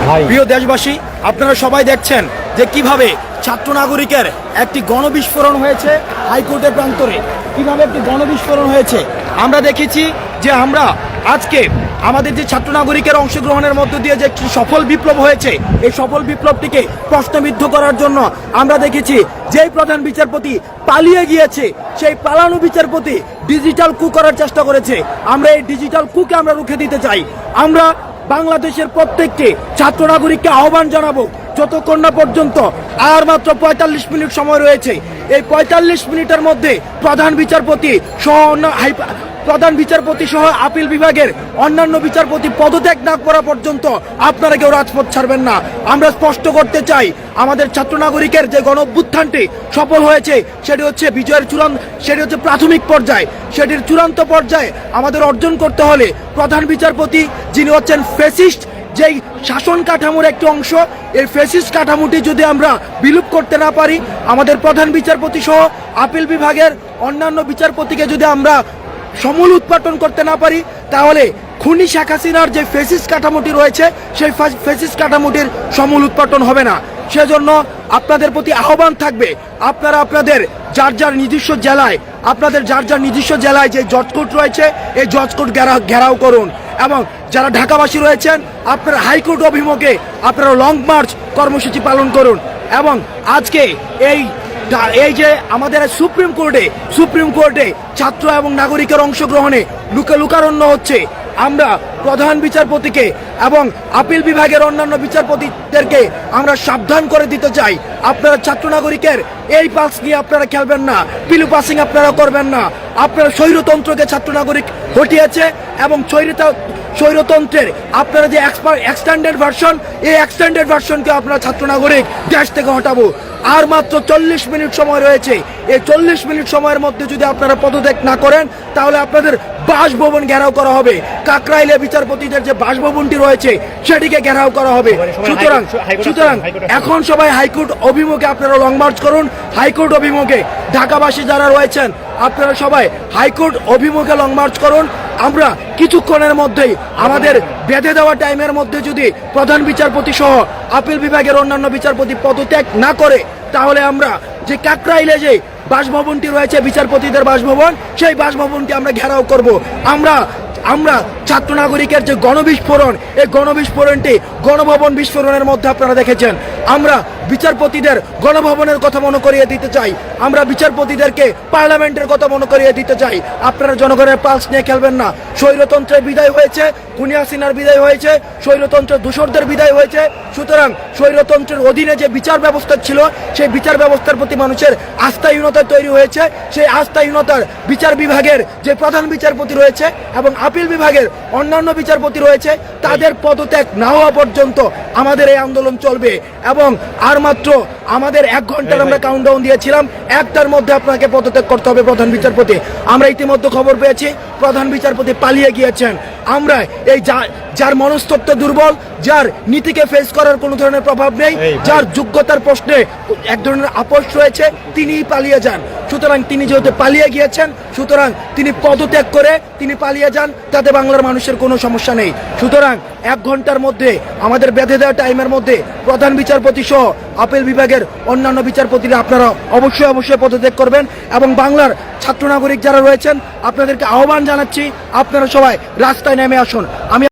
প্রিয় দেশবাসী, আপনারা সবাই দেখছেন যে কিভাবে ছাত্র নাগরিকের একটি গণবিস্ফোরণ হয়েছে হাইকোর্টের প্রান্তরে। কিভাবে একটি গণবিস্ফোরণ হয়েছে আমরা দেখেছি যে আমরা আজকে আমাদের যে ছাত্র নাগরিকের অংশগ্রহণের মধ্য দিয়ে যে একটি সফল বিপ্লব হয়েছে, এই সফল বিপ্লবটিকে প্রশ্নবিদ্ধ করার জন্য আমরা দেখেছি যেই প্রধান বিচারপতি পালিয়ে গিয়েছে, সেই পালানো বিচারপতি ডিজিটাল কু করার চেষ্টা করেছে। আমরা এই ডিজিটাল কুকে আমরা রুখে দিতে চাই। আমরা বাংলাদেশের প্রত্যেকটি ছাত্র নাগরিককে আহ্বান জানাবো, যতক্ষণ না পর্যন্ত আর মাত্র ৪৫ মিনিট সময় রয়েছে, এই ৪৫ মিনিটের মধ্যে প্রধান বিচারপতি সহ আপিল বিভাগের অন্যান্য বিচারপতি পদত্যাগ না করা পর্যন্ত আপনারা কেউ রাজপথ ছাড়বেন না। আমরা স্পষ্ট করতে চাই, আমাদের ছাত্র নাগরিকের যে গণ অভ্যুত্থানটি সফল হয়েছে সেটি হচ্ছে সেটি হচ্ছে প্রাথমিক পর্যায়ে। সেটির চূড়ান্ত পর্যায়ে আমাদের অর্জন করতে হলে প্রধান বিচারপতি যিনি হচ্ছেন ফ্যাসিস্ট যেই শাসন কাঠামোর একটি অংশ, এই ফ্যাসিস্ট কাঠামোটি যদি আমরা বিলুপ করতে না পারি, আমাদের প্রধান বিচারপতি সহ আপিল বিভাগের অন্যান্য বিচারপতিকে যদি আমরা সমূল উৎপাটন করতে না পারি, তাহলে খুনি শেখ হাসিনার যে ফ্যাসিস্ট কাঠামোটি রয়েছে সেই ফ্যাসিস্ট কাঠামোটির সমূল উৎপাটন হবে না। সেজন্য আপনাদের প্রতি আহ্বান থাকবে, আপনারা আপনাদের যার যার নিজস্ব জেলায় যে জজ কোর্ট রয়েছে এই জজ কোর্ট ঘেরাও করুন, এবং যারা ঢাকাবাসী রয়েছেন আপনারা হাইকোর্ট অভিমুখে আপনারা লং মার্চ কর্মসূচি পালন করুন। এবং আজকে এই যে আমাদের সুপ্রিম কোর্টে ছাত্র এবং নাগরিকের অংশগ্রহণে লুকারণ্য হচ্ছে, আমরা প্রধান বিচারপতিকে এবং আপিল বিভাগের অন্যান্য বিচারপতিদেরকে আমরা সাবধান করে দিতে চাই, আপনারা ছাত্র নাগরিকের এই পাস নিয়ে আপনারা খেলবেন না, পিলু পাসিং আপনারা করবেন না। আপনারা স্বৈরতন্ত্রকে ছাত্র নাগরিক হটিয়েছে এবং স্বৈরতন্ত্রের আপনারা যে এক্সটেন্ডেড ভার্সন, এই এক্সটেন্ডেড ভার্সনকে আপনারা ছাত্র নাগরিক দেশ থেকে হটাবো। আর মাত্র ৪০ মিনিট সময় রয়েছে, এই ৪০ মিনিট সময়ের মধ্যে যদি আপনারা পদত্যাগ না করেন তাহলে আপনাদের বাসভবন ঘেরাও করা হবে। কাকরাইলে বিচারপতিদের যে বাসভবনটি রয়েছে সেটিকে ঘেরাও করা হবে। সুতরাং এখন সবাই হাইকোর্ট অভিমুখে আপনারা লং মার্চ করুন। হাইকোর্ট অভিমুখে ঢাকাবাসী যারা রয়েছেন আপনারা সবাই হাইকোর্ট অভিমুখে লং মার্চ করুন। আমরা কিছুক্ষণের মধ্যেই আমাদের বেঁধে দেওয়া টাইমের মধ্যে যদি প্রধান বিচারপতি সহ আপিল বিভাগের অন্যান্য বিচারপতি পদত্যাগ না করে, তাহলে আমরা যে কাকরাইলে যে বাসভবনটি রয়েছে বিচারপতিদের বাসভবন, সেই বাসভবনটি আমরা ঘেরাও করব। আমরা ছাত্র নাগরিকের যে গণবিস্ফোরণ, এই গণবিস্ফোরণটি গণভবন বিস্ফোরণের মধ্যে আপনারা দেখেছেন। আমরা বিচারপতিদের গণভবনের কথা মনে করিয়ে দিতে চাই, আমরা বিচারপতিদেরকে পার্লামেন্টের কথা মনে করিয়ে দিতে চাই। আপনারা জনগণের পালস নিয়ে খেলবেন না। স্বৈরতন্ত্রের বিদায় হয়েছে, খুনি হাসিনার বিদায় হয়েছে, স্বৈরতন্ত্রের দূষরদের বিদায় হয়েছে। সুতরাং স্বৈরতন্ত্রের অধীনে যে বিচার ব্যবস্থা ছিল সেই বিচার ব্যবস্থার প্রতি মানুষের আস্থাহীনতা তৈরি হয়েছে। সেই আস্থাহীনতার বিচার বিভাগের যে প্রধান বিচারপতি রয়েছে এবং আপিল বিভাগের অন্যান্য বিচারপতি রয়েছে তাদের পদত্যাগ না হওয়া পর্যন্ত আমাদের এই আন্দোলন চলবে। এবং আর মাত্র আমাদের 1 ঘন্টার আমরা কাউন্টডাউন দিয়েছিলাম, 1টার মধ্যে আপনাকে পদত্যাগ করতে হবে প্রধান বিচারপতি। আমরা ইতিমধ্যে খবর পেয়েছি প্রধান বিচারপতি পালিয়ে গিয়েছেন। আমরা এই যার মনস্তত্ত্ব দুর্বল, যার নীতিকে ফেস করার কোনো ধরনের প্রভাব নেই, যার যোগ্যতার প্রশ্নে এক ধরনের আপোষ রয়েছে, তিনিই পালিয়ে যান। সুতরাং তিনি যেহেতু পালিয়ে গিয়েছেন, সুতরাং তিনি পদত্যাগ করে তিনি পালিয়ে যান, তাতে বাংলার মানুষের কোনো সমস্যা নেই। সুতরাং 1 ঘন্টার মধ্যে আমাদের বেঁধে দেওয়া টাইমের মধ্যে প্রধান বিচারপতি সহ আপিল বিভাগের অন্যান্য বিচারপতিরা আপনারা অবশ্যই পদত্যাগ করবেন। এবং বাংলার ছাত্র নাগরিক যারা রয়েছেন আপনাদেরকে আহ্বান জানাচ্ছি, আপনারা সবাই রাস্তায় নেমে আসুন। আমি